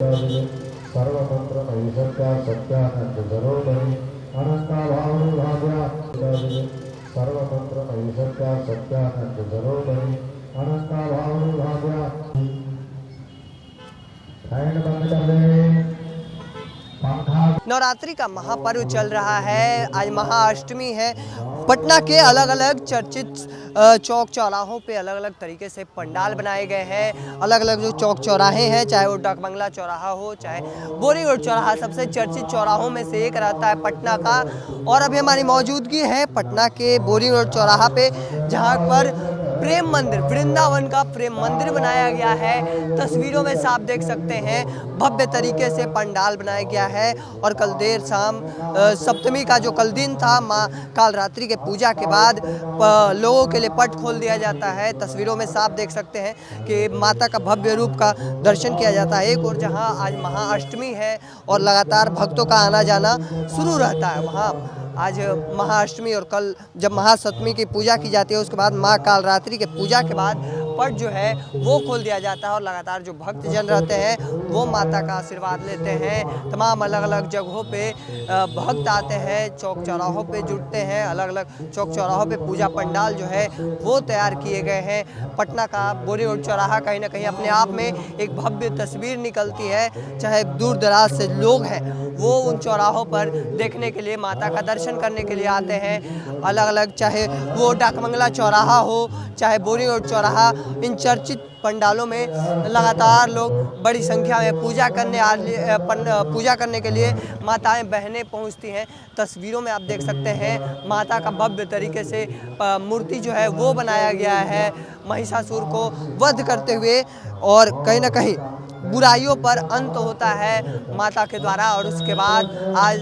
सर्वतंत्र ऐश्वर्या सत्यानंद जरोधरी अनंता भावनी भाग्या सर्वतंत्र ऐश्वर्या सत्यानंद जरोधरी अनंता भावनी भाग्या fan बंद कर दे। नवरात्रि का महापर्व चल रहा है। आज महाअष्टमी है। पटना के अलग अलग चर्चित चौक चौराहों पे अलग अलग तरीके से पंडाल बनाए गए हैं। अलग अलग जो चौक चौराहे हैं, चाहे वो डाक बंगला चौराहा हो, चाहे बोरी रोड चौराहा, सबसे चर्चित चौराहों में से एक रहता है पटना का। और अभी हमारी मौजूदगी है पटना के बोरी रोड चौराहा पे, जहाँ पर प्रेम मंदिर, वृंदावन का प्रेम मंदिर बनाया गया है। तस्वीरों में साफ देख सकते हैं भव्य तरीके से पंडाल बनाया गया है। और कल देर शाम सप्तमी का जो कल दिन था, माँ कालरात्रि के पूजा के बाद लोगों के लिए पट खोल दिया जाता है। तस्वीरों में साफ देख सकते हैं कि माता का भव्य रूप का दर्शन किया जाता है। एक और जहाँ आज महाअष्टमी है और लगातार भक्तों का आना जाना शुरू रहता है, वहाँ आज महाअष्टमी और कल जब महासप्तमी की पूजा की जाती है, उसके बाद माँ कालरात्रि के पूजा के बाद पट जो है वो खोल दिया जाता है। और लगातार जो भक्तजन रहते हैं वो माता का आशीर्वाद लेते हैं। तमाम अलग अलग जगहों पे भक्त आते हैं, चौक चौराहों पे जुटते हैं। अलग अलग चौक चौराहों पे पूजा पंडाल जो है वो तैयार किए गए हैं। पटना का बोरी रोड चौराहा कहीं ना कहीं अपने आप में एक भव्य तस्वीर निकलती है। चाहे दूर दराज से लोग हैं वो उन चौराहों पर देखने के लिए, माता का दर्शन करने के लिए आते हैं। अलग अलग, चाहे वो डाकबंगला चौराहा हो, चाहे बोरी रोड चौराहा, इन चर्चित पंडालों में लगातार लोग बड़ी संख्या में पूजा करने के लिए माताएं बहनें पहुंचती हैं। तस्वीरों में आप देख सकते हैं माता का भव्य तरीके से मूर्ति जो है वो बनाया गया है, महिषासुर को वध करते हुए। और कहीं ना कहीं बुराइयों पर अंत होता है माता के द्वारा। और उसके बाद आज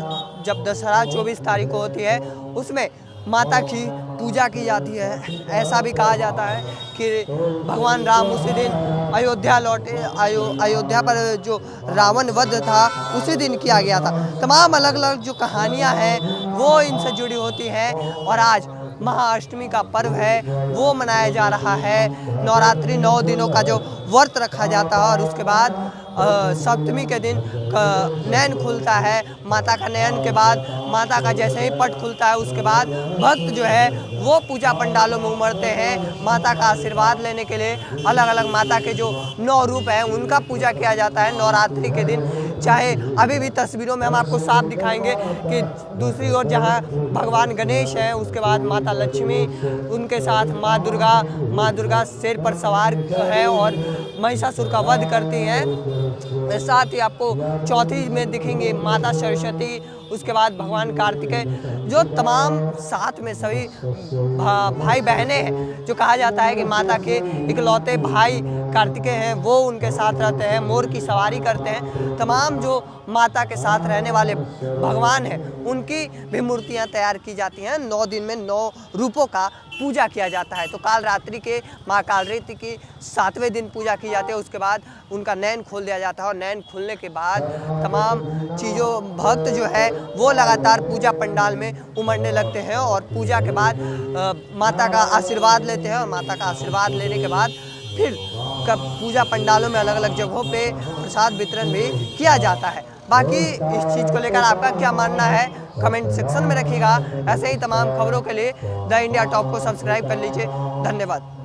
जब दशहरा 24 तारीख को होती है, उसमें माता की पूजा की जाती है। ऐसा भी कहा जाता है कि भगवान राम उसी दिन अयोध्या लौटे, अयोध्या पर जो रावण वध था उसी दिन किया गया था। तमाम अलग अलग जो कहानियां हैं वो इनसे जुड़ी होती हैं। और आज महाअष्टमी का पर्व है वो मनाया जा रहा है। नवरात्रि 9 दिनों का जो व्रत रखा जाता है और उसके बाद सप्तमी के दिन नयन खुलता है। माता का नयन के बाद माता का जैसे ही पट खुलता है, उसके बाद भक्त जो है वो पूजा पंडालों में उमड़ते हैं माता का आशीर्वाद लेने के लिए। अलग अलग माता के जो 9 रूप हैं उनका पूजा किया जाता है नवरात्रि के दिन। चाहे अभी भी तस्वीरों में हम आपको साफ दिखाएंगे कि दूसरी ओर जहाँ भगवान गणेश हैं, उसके बाद माता लक्ष्मी, उनके साथ माँ दुर्गा शेर पर सवार है और महिषासुर का वध करती हैं। साथ ही आपको चौथी में दिखेंगे माता सरस्वती, उसके बाद भगवान कार्तिकेय, जो तमाम साथ में सभी भाई बहनें हैं। जो कहा जाता है कि माता के इकलौते भाई कार्तिकेय हैं, वो उनके साथ रहते हैं, मोर की सवारी करते हैं। तमाम जो माता के साथ रहने वाले भगवान हैं उनकी भी मूर्तियां तैयार की जाती हैं। 9 दिन में 9 रूपों का पूजा किया जाता है। तो कालरात्रि के माँ कालरात्रि की 7वें दिन पूजा की जाती है। उसके बाद उनका नयन खोल दिया जाता है और नयन खुलने के बाद तमाम चीज़ों भक्त जो है वो लगातार पूजा पंडाल में उमड़ने लगते हैं और पूजा के बाद माता का आशीर्वाद लेते हैं। और माता का आशीर्वाद लेने के बाद फिर पूजा पंडालों में अलग अलग जगहों पे प्रसाद वितरण भी किया जाता है। बाकी इस चीज़ को लेकर आपका क्या मानना है कमेंट सेक्शन में रखिएगा। ऐसे ही तमाम खबरों के लिए द इंडिया टॉप को सब्सक्राइब कर लीजिए। धन्यवाद।